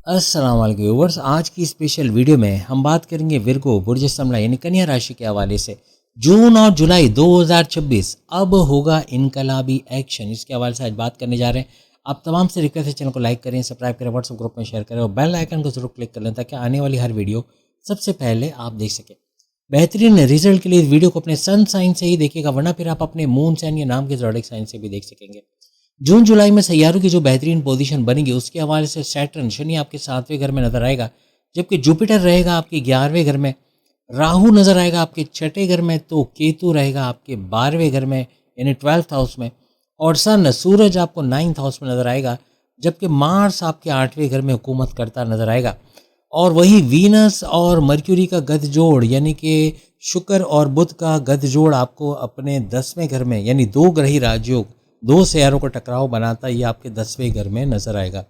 अस्सलाम वालेकुम व्यूअर्स। आज की स्पेशल वीडियो में हम बात करेंगे विर्गो बुर्ज समला यानी कन्या राशि के हवाले से जून और जुलाई 2026 अब होगा इनकलाबी एक्शन, इसके हवाले से आज बात करने जा रहे हैं। आप तमाम से रिक्वेस्ट है चैनल को लाइक करें, सब्सक्राइब करें, व्हाट्सएप ग्रुप में शेयर करें और बेल आइकन को जरूर क्लिक कर लें ताकि आने वाली हर वीडियो सबसे पहले आप देख सकें। बेहतरीन रिजल्ट के लिए इस वीडियो को अपने सन साइन से ही देखिएगा, वरना फिर आप अपने मून साइन या नाम के ज़ोडिएक साइन से भी देख सकेंगे। जून जुलाई में सैयारों की जो बेहतरीन पोजीशन बनेगी उसके हवाले से सैटर्न शनि आपके 7वें घर में नजर आएगा, जबकि जुपिटर रहेगा आपके 11वें घर में, राहु नजर आएगा आपके 6ठे घर में, तो केतु रहेगा आपके 12वें घर में यानी 12th हाउस में, और सन सूरज आपको 9th हाउस में नजर आएगा, जबकि मार्स आपके 8वें घर में हुकूमत करता नजर आएगा। और वही वीनस और मर्क्यूरी का गध जोड़ यानी कि शुक्र और बुध का गध जोड़ आपको अपने 10वें घर में यानी दो ग्रही राजयोग, दो सैयारों का टकराव बनाता ये आपके 10वें घर में नजर आएगा।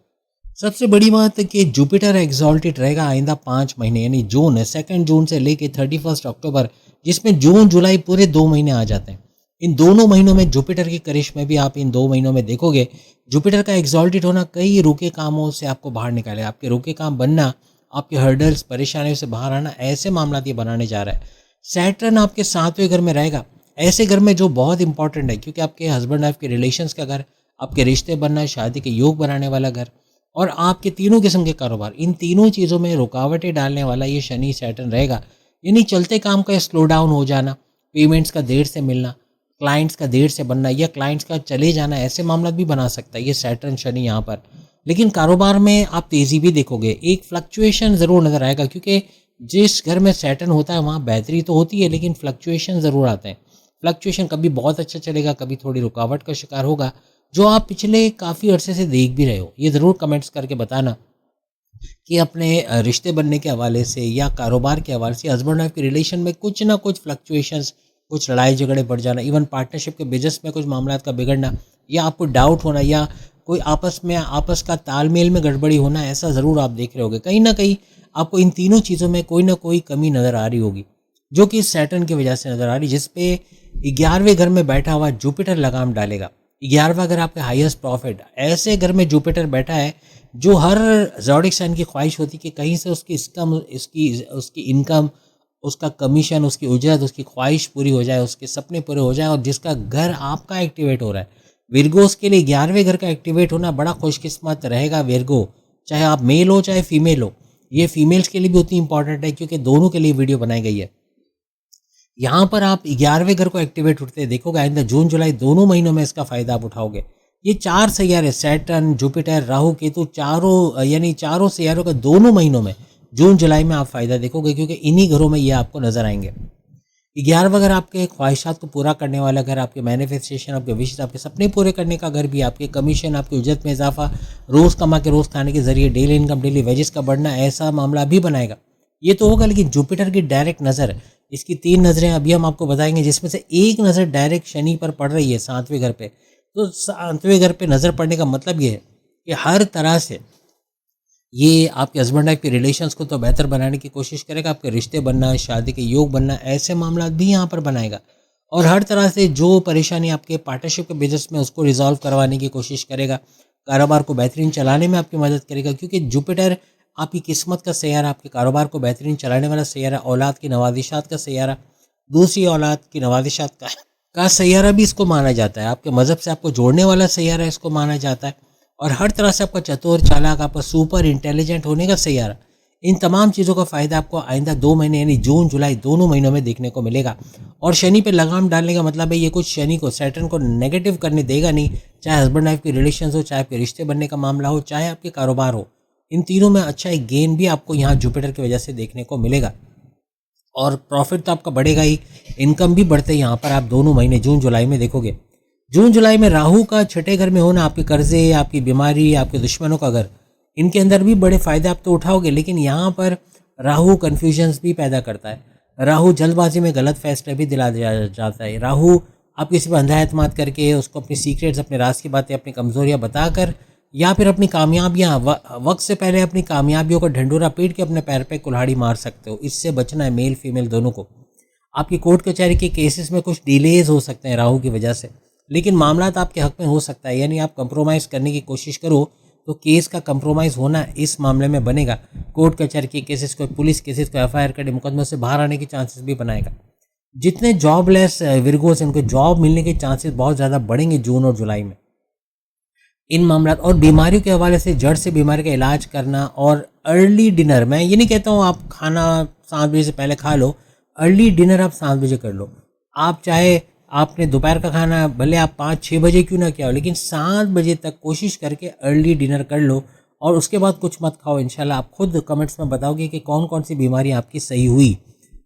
सबसे बड़ी बात है कि जुपिटर एग्जॉल्टेड रहेगा आइंदा 5 महीने यानी जून 2 जून से लेके 31 अक्टूबर, जिसमें जून जुलाई पूरे 2 महीने आ जाते हैं। इन दोनों महीनों में जुपिटर की करिश्मे भी आप इन 2 महीनों में देखोगे। जुपिटर का एग्जॉल्टेड होना कई रुके कामों से आपको बाहर निकाले, आपके रुके काम बनना, आपके हर्डल्स परेशानियों से बाहर आना, ऐसे मामला ये बनाने जा रहा है। सैटर्न आपके 7वें घर में रहेगा, ऐसे घर में जो बहुत इंपॉर्टेंट है क्योंकि आपके हस्बैंड वाइफ के रिलेशंस का घर, आपके रिश्ते बनना, शादी के योग बनाने वाला घर और आपके तीनों किस्म के कारोबार, इन तीनों चीज़ों में रुकावटें डालने वाला ये शनि सैटर्न रहेगा। यानी चलते काम का स्लो डाउन हो जाना, पेमेंट्स का देर से मिलना, क्लाइंट्स का देर से बनना या क्लाइंट्स का चले जाना, ऐसे मामला भी बना सकता है ये सैटर्न शनि यहाँ पर। लेकिन कारोबार में आप तेज़ी भी देखोगे, एक फ्लक्चुएशन ज़रूर नज़र आएगा क्योंकि जिस घर में सैटर्न होता है वहाँ बेहतरी तो होती है लेकिन फ्लक्चुएशन ज़रूर आते हैं। फ्लक्चुएशन कभी बहुत अच्छा चलेगा, कभी थोड़ी रुकावट का शिकार होगा, जो आप पिछले काफ़ी अरसे से देख भी रहे हो। ये ज़रूर कमेंट्स करके बताना कि अपने रिश्ते बनने के हवाले से या कारोबार के हवाले से हस्बैंड वाइफ के रिलेशन में कुछ ना कुछ फ्लक्चुएशंस, कुछ लड़ाई झगड़े बढ़ जाना, इवन पार्टनरशिप के बिजनेस में कुछ मामला का बिगड़ना या आपको डाउट होना या कोई आपस का तालमेल में गड़बड़ी होना, ऐसा ज़रूर आप देख रहे होगे। कहीं ना कहीं आपको इन तीनों चीज़ों में कोई ना कोई कमी नज़र आ रही होगी, जो कि सैटर्न की वजह से नज़र आ रही, जिसपे 11वें घर में बैठा हुआ जुपिटर लगाम डालेगा। 11वां घर आपका हाईएस्ट प्रॉफिट, ऐसे घर में जुपिटर बैठा है जो हर ज़ोडिएक साइन की ख्वाहिश होती कि कहीं से उसकी इनकम, उसका कमीशन, उसकी उजरत, उसकी ख्वाहिश पूरी हो जाए, उसके सपने पूरे हो जाए, और जिसका घर आपका एक्टिवेट हो रहा है। विर्गोस के लिए 11वें घर का एक्टिवेट होना बड़ा खुशकिस्मत रहेगा। विर्गो चाहे आप मेल हो चाहे फीमेल हो, ये फीमेल्स के लिए भी उतनी इंपॉर्टेंट है क्योंकि दोनों के लिए वीडियो बनाई गई है। यहाँ पर आप 11वें घर को एक्टिवेट उठते देखोगे आइंदा जून जुलाई दोनों महीनों में इसका फायदा आप उठाओगे। ये 4 सैयारे सैटर्न, जुपिटर, राहु, केतु, चारों सैयारों का दोनों महीनों में जून जुलाई में आप फायदा देखोगे क्योंकि इन्हीं घरों में ये आपको नजर आएंगे। 11वां घर आपके ख्वाहिशात को पूरा करने वाला घर, आपके मैनिफेस्टेशन, आपके विशेष, आपके सपने पूरे करने का घर भी, आपके कमीशन, आपकी उजरत में इजाफा, रोज़ कमा के रोज़ खाने के जरिए डेली इनकम, डेली वेजेस का बढ़ना, ऐसा मामला भी बनाएगा। ये तो होगा, लेकिन जुपिटर की डायरेक्ट नज़र, इसकी 3 नज़रें अभी हम आपको बताएंगे, जिसमें से एक नज़र डायरेक्ट शनि पर पड़ रही है 7वें घर पे। तो 7वें घर पे नज़र पड़ने का मतलब ये है कि हर तरह से ये आपके हस्बैंड वाइफ के रिलेशंस को तो बेहतर बनाने की कोशिश करेगा, आपके रिश्ते बनना, शादी के योग बनना, ऐसे मामला भी यहाँ पर बनाएगा। और हर तरह से जो परेशानी आपके पार्टनरशिप के बिजनेस में उसको रिजॉल्व करवाने की कोशिश करेगा, कारोबार को बेहतरीन चलाने में आपकी मदद करेगा क्योंकि जुपिटर आपकी किस्मत का सैयारा, आपके कारोबार को बेहतरीन चलाने वाला सैयारा, औलाद की नवाजिशात का सैयारा, दूसरी औलाद की नवाजिशात का सैयारा भी इसको माना जाता है। आपके मज़हब से आपको जोड़ने वाला सैयारा इसको माना जाता है और हर तरह से आपका चतुर, चालाक, आपका सुपर इंटेलिजेंट होने का सैयारा। इन तमाम चीज़ों का फ़ायदा आपको आइंदा 2 महीने यानी जून जुलाई दोनों महीनों में देखने को मिलेगा। और शनि पे लगाम डालने का मतलब है ये कुछ शनि को, सैटर्न को नेगेटिव करने देगा नहीं, चाहे हस्बैंड वाइफ के रिलेशन हो, चाहे आपके रिश्ते बनने का मामला हो, चाहे आपके कारोबार हो, इन तीनों में अच्छा एक गेन भी आपको यहाँ जुपिटर की वजह से देखने को मिलेगा। और प्रॉफिट तो आपका बढ़ेगा ही, इनकम भी बढ़ते यहाँ पर आप दोनों महीने जून जुलाई में देखोगे। जून जुलाई में राहु का 6ठे घर में होना, आपके कर्जे, आपकी बीमारी, आपके दुश्मनों का घर, इनके अंदर भी बड़े फ़ायदे आप तो उठाओगे, लेकिन यहाँ पर राहु कन्फ्यूजन्स भी पैदा करता है। राहु जल्दबाजी में गलत फैसले भी दिला दिया जाता है। राहु आप किसी पर अंधा एतमाद करके उसको अपनी सीक्रेट्स, अपने राज की बातें, अपनी कमज़ोरियाँ बताकर या फिर अपनी कामयाबियाँ वक्त से पहले अपनी कामयाबियों को ढंढूरा पीट के अपने पैर पे कुल्हाड़ी मार सकते हो। इससे बचना है मेल फीमेल दोनों को। आपकी कोर्ट कचहरी के केसेस में कुछ डिलेज हो सकते हैं राहु की वजह से, लेकिन मामला आपके हक में हो सकता है, यानी आप कंप्रोमाइज़ करने की कोशिश करो तो केस का कंप्रोमाइज़ होना इस मामले में बनेगा। कोर्ट कचहरी के केसेस को, पुलिस केसेस को एफआईआर करके मुकदमे से बाहर आने के चांसेस भी बनाएगा। जितने जॉबलेस विर्गोस हैं, उनको जॉब मिलने के चांसेस बहुत ज़्यादा बढ़ेंगे जून और जुलाई में। इन मामलात और बीमारियों के हवाले से जड़ से बीमारी का इलाज करना और अर्ली डिनर, मैं ये नहीं कहता हूँ आप खाना 7 बजे से पहले खा लो, अर्ली डिनर आप 7 बजे कर लो। आप चाहे आपने दोपहर का खाना भले आप 5-6 बजे क्यों ना किया हो, लेकिन 7 बजे तक कोशिश करके अर्ली डिनर कर लो और उसके बाद कुछ मत खाओ। इंशाल्लाह आप खुद कमेंट्स में बताओगे कि कौन कौन सी बीमारी आपकी सही हुई।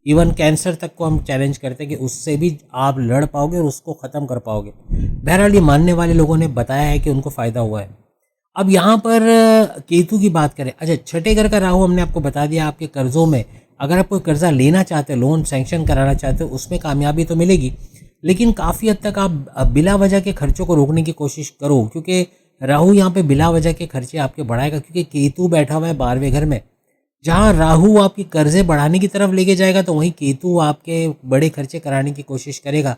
इवन कैंसर तक को हम चैलेंज करते हैं कि उससे भी आप लड़ पाओगे और उसको ख़त्म कर पाओगे। बहरहाल ये मानने वाले लोगों ने बताया है कि उनको फ़ायदा हुआ है। अब यहाँ पर केतु की बात करें। अच्छा, छठे घर का राहु हमने आपको बता दिया। आपके कर्ज़ों में अगर आप कोई कर्ज़ा लेना चाहते हो, लोन सैंक्शन कराना चाहते हो, उसमें कामयाबी तो मिलेगी, लेकिन काफ़ी हद तक आप बिला वजह के खर्चों को रोकने की कोशिश करो, क्योंकि राहु यहाँ पे बिला वजह के खर्चे आपके बढ़ाएगा। क्योंकि केतु बैठा हुआ है 12वें घर में। जहाँ राहु आपकी कर्जे बढ़ाने की तरफ लेके जाएगा, तो वहीं केतु आपके बड़े खर्चे कराने की कोशिश करेगा,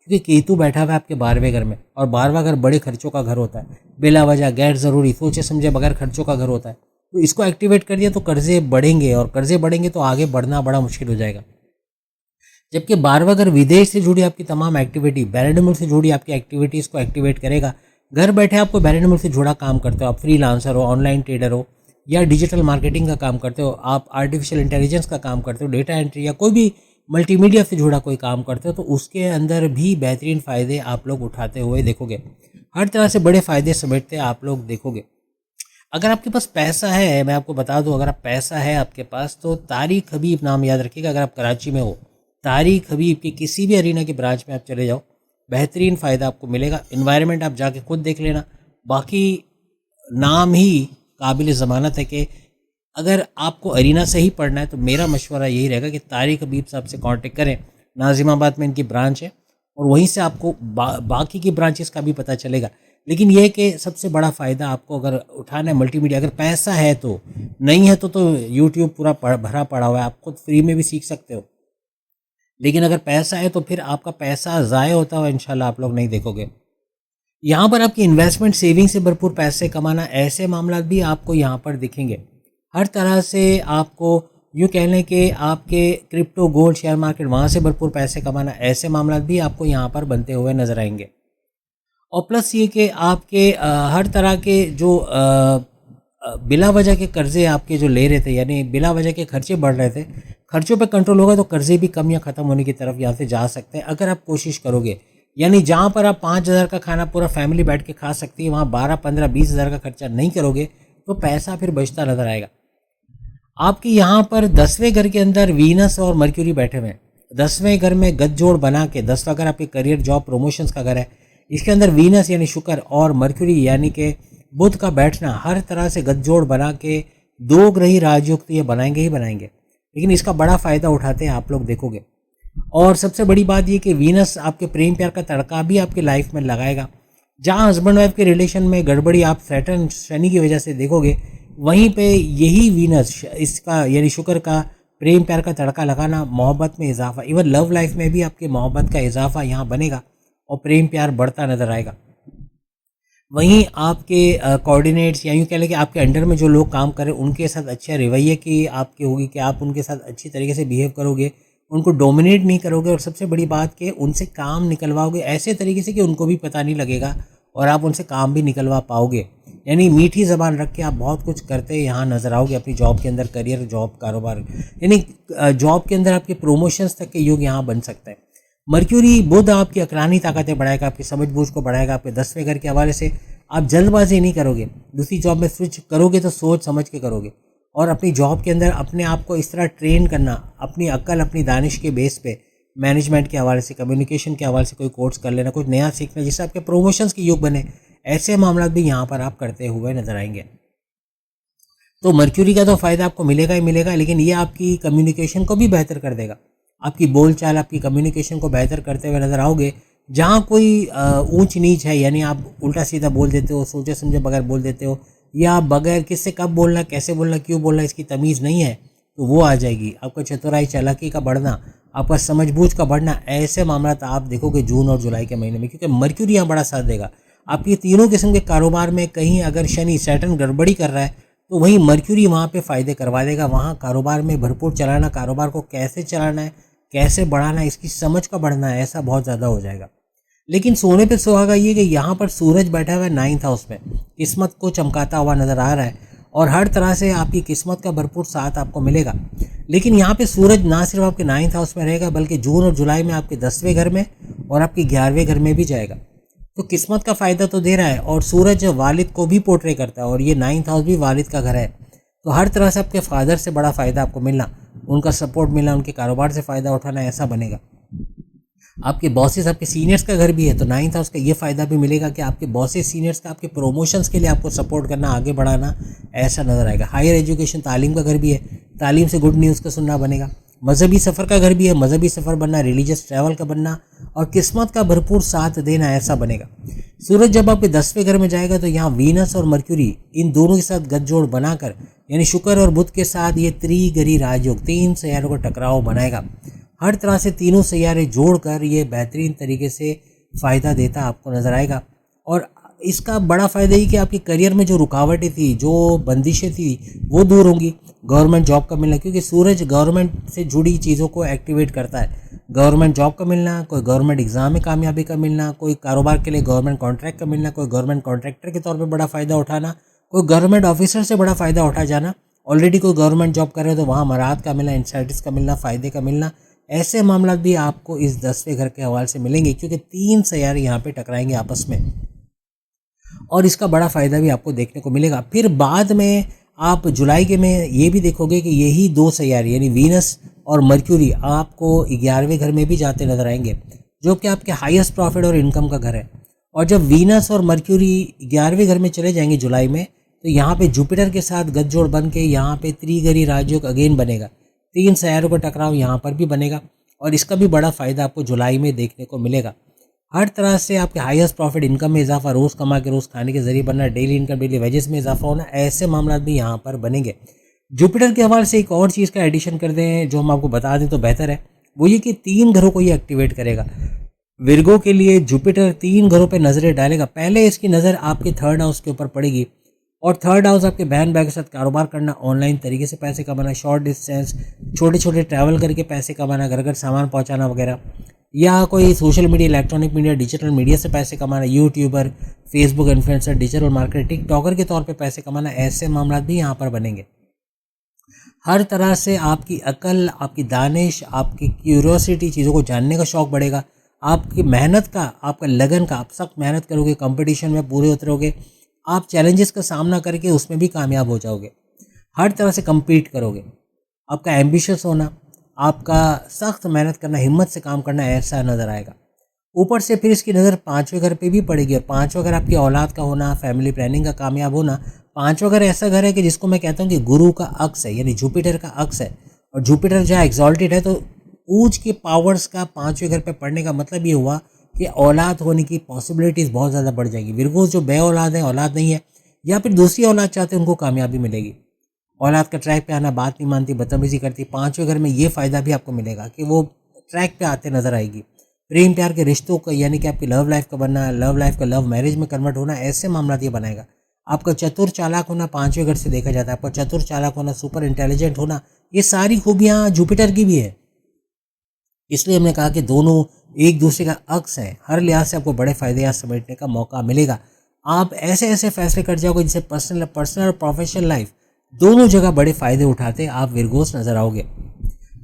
क्योंकि केतु बैठा हुआ है आपके 12वें घर में और 12वां घर बड़े खर्चों का घर होता है। बिला वजह गैर ज़रूरी सोचे समझे बगैर खर्चों का घर होता है। तो इसको एक्टिवेट कर दिया तो कर्जे बढ़ेंगे, और कर्जे बढ़ेंगे तो आगे बढ़ना बड़ा मुश्किल हो जाएगा। जबकि 12वां घर विदेश से जुड़ी आपकी तमाम एक्टिविटी, बैलेंस मुल्क से जुड़ी आपकी एक्टिविटीज़ को एक्टिवेट करेगा। घर बैठे आपको बैलेंस मुल्क से जुड़ा काम करते हो, आप फ्रीलांसर हो, ऑनलाइन ट्रेडर हो, या डिजिटल मार्केटिंग का काम करते हो, आप आर्टिफिशियल इंटेलिजेंस का काम करते हो, डेटा एंट्री या कोई भी मल्टीमीडिया से जुड़ा कोई काम करते हो, तो उसके अंदर भी बेहतरीन फ़ायदे आप लोग उठाते हुए देखोगे। हर तरह से बड़े फ़ायदे समेटते आप लोग देखोगे। अगर आपके पास पैसा है, मैं आपको बता दूं, अगर आप पैसा है आपके पास, तो तारिक हबीब नाम याद रखिएगा। अगर आप कराची में हो, तारिक हबीब के किसी भी अरीना के ब्रांच में आप चले जाओ, बेहतरीन फ़ायदा आपको मिलेगा। इन्वायरमेंट आप जाके खुद देख लेना। बाकी नाम ही काबिल ज़मानत है कि अगर आपको अरीना से ही पढ़ना है तो मेरा मशवरा यही रहेगा कि तारिक हबीब साहब से कांटेक्ट करें। नाजिमाबाद में इनकी ब्रांच है और वहीं से आपको बाकी की ब्रांचेस का भी पता चलेगा। लेकिन यह कि सबसे बड़ा फ़ायदा आपको अगर उठाना है मल्टीमीडिया, अगर पैसा है तो, नहीं है तो यूट्यूब पूरा भरा पड़ा हुआ है, आप खुद फ्री में भी सीख सकते हो। लेकिन अगर पैसा है तो फिर आपका पैसा ज़ाय होता हुआ इंशाल्लाह आप लोग नहीं देखोगे। यहाँ पर आपकी इन्वेस्टमेंट सेविंग से भरपूर पैसे कमाना, ऐसे मामला भी आपको यहाँ पर दिखेंगे। हर तरह से आपको यूँ कह लें कि आपके क्रिप्टो, गोल्ड, शेयर मार्केट, वहाँ से भरपूर पैसे कमाना, ऐसे मामला भी आपको यहाँ पर बनते हुए नजर आएंगे। और प्लस ये कि आपके हर तरह के जो बिला वजह के कर्जे आपके जो ले रहे थे, यानी बिला वजह के खर्चे बढ़ रहे थे, खर्चों पे कंट्रोल होगा तो कर्जे भी कम या ख़त्म होने की तरफ यहाँ से जा सकते हैं अगर आप कोशिश करोगे। यानी जहाँ पर आप 5,000 का खाना पूरा फैमिली बैठ के खा सकती है, वहाँ 12, 15, 20,000 का खर्चा नहीं करोगे तो पैसा फिर बचता नजर आएगा। आपके यहाँ पर 10वें घर के अंदर वीनस और मर्क्यूरी बैठे हुए हैं। 10वें घर में गठजोड़ बना के, 10वां घर आपके करियर, जॉब, प्रमोशंस का घर है, इसके अंदर वीनस यानी शुक्र और मर्क्यूरी यानी कि बुध का बैठना हर तरह से गठजोड़ बना के दो ग्रही राजयोग तो ये बनाएंगे ही बनाएंगे। लेकिन इसका बड़ा फ़ायदा उठाते हैं आप लोग देखोगे। और सबसे बड़ी बात ये कि वीनस आपके प्रेम प्यार का तड़का भी आपकी लाइफ में लगाएगा। जहाँ हस्बैंड वाइफ के रिलेशन में गड़बड़ी आप सैटर्न, शनि की वजह से देखोगे, वहीं पे यही वीनस, इसका यानी शुक्र का प्रेम प्यार का तड़का लगाना, मोहब्बत में इजाफा, इवन लव लाइफ में भी आपके मोहब्बत का इजाफा यहाँ बनेगा और प्रेम प्यार बढ़ता नजर आएगा। वहीं आपके कोऑर्डिनेट्स या यूँ कह लें कि आपके अंडर में जो लोग काम करें उनके साथ अच्छा रवैये की आपकी होगी कि आप उनके साथ अच्छी तरीके से बिहेव करोगे, उनको डोमिनेट नहीं करोगे, और सबसे बड़ी बात कि उनसे काम निकलवाओगे ऐसे तरीके से कि उनको भी पता नहीं लगेगा और आप उनसे काम भी निकलवा पाओगे। यानी मीठी ज़बान रख के आप बहुत कुछ करते यहाँ नज़र आओगे अपनी जॉब के अंदर, करियर, जॉब, कारोबार, यानी जॉब के अंदर आपके प्रमोशंस तक के योग यहाँ बन सकता है। मर्क्यूरी, बुध आपकी अकरानी ताकतें बढ़ाएगा, आपकी समझबूझ को बढ़ाएगा। आपके 10वें घर के हवाले से आप जल्दबाजी नहीं करोगे, दूसरी जॉब में स्विच करोगे तो सोच समझ के करोगे, और अपनी जॉब के अंदर अपने आप को इस तरह ट्रेन करना, अपनी अक्ल, अपनी दानिश के बेस पे, मैनेजमेंट के हवाले से, कम्युनिकेशन के हवाले से कोई कोर्स कर लेना, कुछ नया सीखना जिससे आपके प्रमोशंस के योग बने, ऐसे मामला भी यहाँ पर आप करते हुए नजर आएंगे। तो मर्क्यूरी का तो फ़ायदा आपको मिलेगा ही मिलेगा, लेकिन ये आपकी कम्युनिकेशन को भी बेहतर कर देगा। आपकी बोलचाल, आपकी कम्युनिकेशन को बेहतर करते हुए नजर आओगे। जहाँ कोई ऊंच नीच है, यानी आप उल्टा सीधा बोल देते हो, सोचे समझे बगैर बोल देते हो, या बगैर किससे कब बोलना, कैसे बोलना, क्यों बोलना, इसकी तमीज़ नहीं है, तो वो आ जाएगी। आपका चतुराई, चालाकी का बढ़ना, आपका समझबूझ का बढ़ना, ऐसे मामला आप देखोगे जून और जुलाई के महीने में, क्योंकि मर्क्यूरी यहाँ बड़ा साथ देगा। आप ये तीनों किस्म के कारोबार में कहीं अगर शनि सैटर्न गड़बड़ी कर रहा है तो वहीं मर्क्यूरी वहाँ पे फ़ायदे करवा देगा। वहाँ कारोबार में भरपूर चलाना, कारोबार को कैसे चलाना है, कैसे बढ़ाना है, इसकी समझ का बढ़ना है, ऐसा बहुत ज़्यादा हो जाएगा। लेकिन सोने पे सुहागा ये कि यहाँ पर सूरज बैठा हुआ है 9th हाउस में, किस्मत को चमकाता हुआ नज़र आ रहा है और हर तरह से आपकी किस्मत का भरपूर साथ आपको मिलेगा। लेकिन यहाँ पे सूरज ना सिर्फ आपके 9th हाउस में रहेगा बल्कि जून और जुलाई में आपके 10वें घर में और आपके 11वें घर में भी जाएगा। तो किस्मत का फ़ायदा तो दे रहा है और सूरज वालिद को भी पोर्ट्रे करता है और ये 9th हाउस भी वालिद का घर है। तो हर तरह से आपके फादर से बड़ा फ़ायदा आपको मिलना, उनका सपोर्ट मिलना, उनके कारोबार से फ़ायदा उठाना, ऐसा बनेगा। आपके बॉसेस आपके सीनियर्स का घर भी है तो 9th हाउस का ये फ़ायदा भी मिलेगा कि आपके बॉसेस सीनियर्स का आपके प्रमोशंस के लिए आपको सपोर्ट करना, आगे बढ़ाना, ऐसा नज़र आएगा। हायर एजुकेशन तालीम का घर भी है, तालीम से गुड न्यूज़ का सुनना बनेगा। मजहबी सफ़र का घर भी है, मजहबी सफ़र बनना, रिलीजियस ट्रैवल का बनना और किस्मत का भरपूर साथ देना, ऐसा बनेगा। सूरज जब आपके 10वें घर में जाएगा तो यहाँ वीनस और मर्क्यूरी इन दोनों के साथ गठजोड़ बनाकर यानी शुक्र और बुध के साथ ये त्रिगरी राजयोग 3 सैयारों का टकराव बनाएगा। हर तरह से तीनों सैयारे जोड़कर ये बेहतरीन तरीके से फ़ायदा देता आपको नज़र आएगा। और इसका बड़ा फ़ायदा ये कि आपके करियर में जो रुकावटें थी, जो बंदिशें थी, वो दूर होंगी। गवर्नमेंट जॉब का मिलना, क्योंकि सूरज गवर्नमेंट से जुड़ी चीज़ों को एक्टिवेट करता है। गवर्नमेंट जॉब का मिलना, कोई गवर्नमेंट एग्ज़ाम में कामयाबी का मिलना, कोई कारोबार के लिए गवर्नमेंट कॉन्ट्रैक्ट का मिलना, कोई गवर्नमेंट कॉन्ट्रैक्टर के तौर पर बड़ा फ़ायदा उठाना, कोई गवर्नमेंट ऑफिसर से बड़ा फ़ायदा उठा जाना। ऑलरेडी कोई गवर्नमेंट जॉब कर रहे हो तो वहाँ मराद का मिलना, इंसाइटिस का मिलना, फ़ायदे का मिलना, ऐसे मामला भी आपको इस 10वें घर के हवाले से मिलेंगे क्योंकि 3 सैयारे यहाँ पे टकराएंगे आपस में और इसका बड़ा फ़ायदा भी आपको देखने को मिलेगा। फिर बाद में आप जुलाई के में ये भी देखोगे कि यही 2 सैयारे यानी वीनस और मर्क्यूरी आपको 11वें घर में भी जाते नजर आएंगे, जो कि आपके हाईएस्ट प्रॉफिट और इनकम का घर है। और जब वीनस और मर्क्यूरी 11वें घर में चले जाएंगे जुलाई में, तो यहाँ पे जुपिटर के साथ गठजोड़ बन के यहाँ पे त्रिगरी राजयोग अगेन बनेगा। 3 सैयारों का टकराव यहाँ पर भी बनेगा और इसका भी बड़ा फ़ायदा आपको जुलाई में देखने को मिलेगा। हर तरह से आपके हाईएस्ट प्रॉफिट, इनकम में इजाफा, रोज़ कमा के रोज़ खाने के जरिए बनना, डेली इनकम, डेली वेजेस में इजाफा होना, ऐसे मामला भी यहाँ पर बनेंगे। जुपिटर के हवाले से एक और चीज़ का एडिशन कर दें जो हम आपको बता दें तो बेहतर है, वो ये कि 3 घरों को ये एक्टिवेट करेगा। विर्गो के लिए जुपिटर 3 घरों पर नज़रें डालेगा। पहले इसकी नज़र आपके 3rd हाउस के ऊपर पड़ेगी और 3rd हाउस आपके बहन भाई के साथ कारोबार करना, ऑनलाइन तरीके से पैसे कमाना, शॉर्ट डिस्टेंस, छोटे छोटे ट्रैवल करके पैसे कमाना, घर घर सामान पहुंचाना वगैरह, या कोई social media, electronic media, digital media से पैसे कमाना, YouTuber, Facebook influencer, digital marketer, TikToker के तौर पे पैसे कमाना, ऐसे मामला भी यहाँ पर बनेंगे। हर तरह से आपकी अकल, आपकी दानिश, आपकी क्यूरियोसिटी, चीज़ों को जानने का शौक़ बढ़ेगा। आपकी मेहनत का, आपका लगन का, आप सख्त मेहनत करोगे, कंपटीशन में पूरे उतरोगे, आप चैलेंजेस का सामना करके उसमें भी कामयाब हो जाओगे। हर तरह से compete करोगे। आपका एम्बिशियस होना, आपका सख्त मेहनत करना, हिम्मत से काम करना, ऐसा नज़र आएगा। ऊपर से फिर इसकी नज़र 5वें घर पे भी पड़ेगी और 5वां घर आपकी औलाद का होना, फैमिली प्लानिंग का कामयाब होना। 5वां घर ऐसा घर है कि जिसको मैं कहता हूँ कि गुरु का अक्स है, यानी जुपिटर का अक्स है। और जुपिटर जहाँ एक्सॉल्टेड है तो ऊंच के पावर्स का 5वें घर पे पढ़ने का मतलब ये हुआ कि औलाद होने की पॉसिबिलिटीज़ बहुत ज़्यादा बढ़ जाएगी। विर्गोस जो बे औलाद है, औलाद नहीं है, या फिर दूसरी औलाद चाहते हैं, उनको कामयाबी मिलेगी। औलाद का ट्रैक पे आना, बात नहीं मानती, बदतमीजी करती, 5वें घर में ये फ़ायदा भी आपको मिलेगा कि वो ट्रैक पे आते नज़र आएगी। प्रेम प्यार के रिश्तों का, यानी कि आपकी लव लाइफ का बनना, लव लाइफ का लव मैरिज में कन्वर्ट होना, ऐसे मामला ये बनाएगा। आपका चतुर चालाक होना 5वें घर से देखा जाता है। आपका चतुर चालाक होना, सुपर इंटेलिजेंट होना, ये सारी खूबियाँ जुपिटर की भी है। इसलिए हमने कहा कि दोनों एक दूसरे का अक्स है। हर लिहाज से आपको बड़े फ़ायदे यहाँ समेटने का मौका मिलेगा। आप ऐसे ऐसे फैसले कर जाओगे जिससे पर्सनल और प्रोफेशनल लाइफ दोनों जगह बड़े फ़ायदे उठाते आप विर्गोस नज़र आओगे।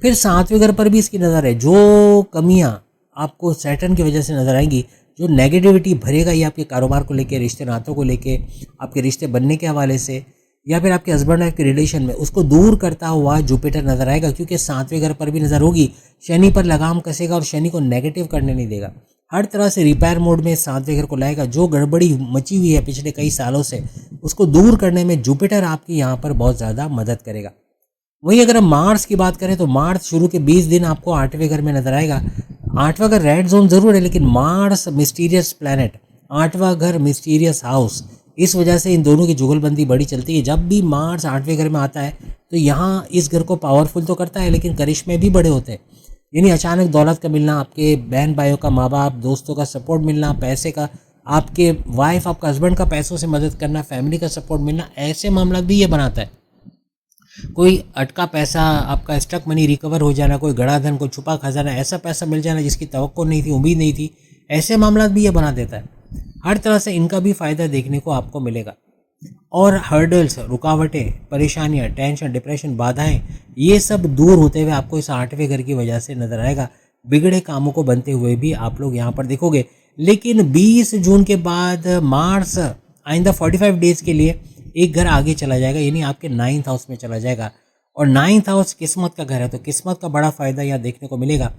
फिर 7वें घर पर भी इसकी नज़र है। जो कमियाँ आपको सैटर्न की वजह से नज़र आएंगी, जो नेगेटिविटी भरेगा ये आपके कारोबार को लेके, रिश्ते नातों को लेके, आपके रिश्ते बनने के हवाले से, या फिर आपके हस्बैंड वाइफ के रिलेशन में, उसको दूर करता हुआ जुपिटर नज़र आएगा। क्योंकि 7वें घर पर भी नज़र होगी, शनि पर लगाम कसेगा और शनि को नेगेटिव करने नहीं देगा। हर तरह से रिपेयर मोड में 7वें घर को लाएगा। जो गड़बड़ी मची हुई है पिछले कई सालों से, उसको दूर करने में जुपिटर आपकी यहाँ पर बहुत ज़्यादा मदद करेगा। वहीं अगर हम मार्स की बात करें तो मार्स शुरू के 20 दिन आपको 8वें घर में नज़र आएगा। 8वां घर रेड जोन ज़रूर है, लेकिन मार्स मिस्टीरियस प्लैनेट, 8वां घर मिस्टीरियस हाउस, इस वजह से इन दोनों की जुगलबंदी बड़ी चलती है। जब भी मार्स 8वें घर में आता है तो यहाँ इस घर को पावरफुल तो करता है, लेकिन करिश्मे भी बड़े होते हैं। यानी अचानक दौलत का मिलना, आपके बहन भाइयों का, माँ बाप, दोस्तों का सपोर्ट मिलना, पैसे का आपके वाइफ, आपका हस्बैंड का पैसों से मदद करना, फैमिली का सपोर्ट मिलना, ऐसे मामला भी ये बनाता है। कोई अटका पैसा, आपका स्टक मनी रिकवर हो जाना, कोई गड़ा धन, कोई छुपा खजाना, ऐसा पैसा मिल जाना जिसकी तवक्को नहीं थी, उम्मीद नहीं थी, ऐसे मामला भी ये बना देता है। हर तरह से इनका भी फ़ायदा देखने को आपको मिलेगा। और हर्डल्स, रुकावटें, परेशानियां, टेंशन, डिप्रेशन, बाधाएं, ये सब दूर होते हुए आपको इस 8वें घर की वजह से नजर आएगा। बिगड़े कामों को बनते हुए भी आप लोग यहाँ पर देखोगे। लेकिन 20 जून के बाद मार्स आइंदा 45 डेज के लिए एक घर आगे चला जाएगा, यानी आपके 9th हाउस में चला जाएगा। और 9th हाउस किस्मत का घर है, तो किस्मत का बड़ा फ़ायदा यहाँ देखने को मिलेगा।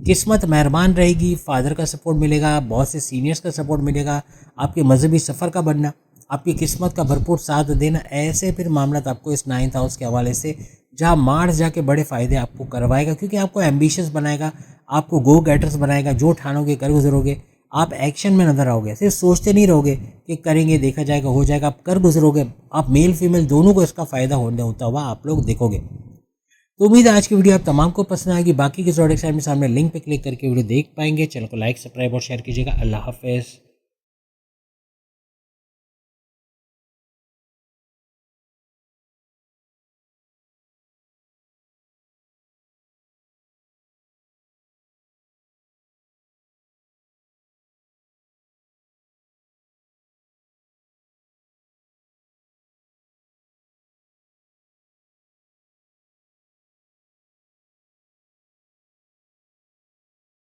किस्मत मेहरबान रहेगी, फादर का सपोर्ट मिलेगा, बहुत से सीनियर्स का सपोर्ट मिलेगा, आपके मजहबी सफ़र का बनना, आपकी किस्मत का भरपूर साथ देना, ऐसे फिर मामला आपको इस 9th हाउस के हवाले से, जहाँ मार्स जाके बड़े फ़ायदे आपको करवाएगा, क्योंकि आपको एम्बिशियस बनाएगा, आपको गो गेटर्स बनाएगा। जो ठानोगे कर गुजरोगे, आप एक्शन में नजर आओगे, सिर्फ सोचते नहीं रहोगे कि करेंगे, देखा जाएगा, हो जाएगा, आप कर गुजरोगे। आप मेल फीमेल दोनों को इसका फ़ायदा होने होता हुआ आप लोग देखोगे। तो उम्मीद है आज की वीडियो आप तमाम को पसंद आएगी। बाकी के ज़ोडिएक साइन में सामने लिंक पे क्लिक करके वीडियो देख पाएंगे। चैनल को लाइक, सब्सक्राइब और शेयर कीजिएगा। अल्लाह हाफिज़।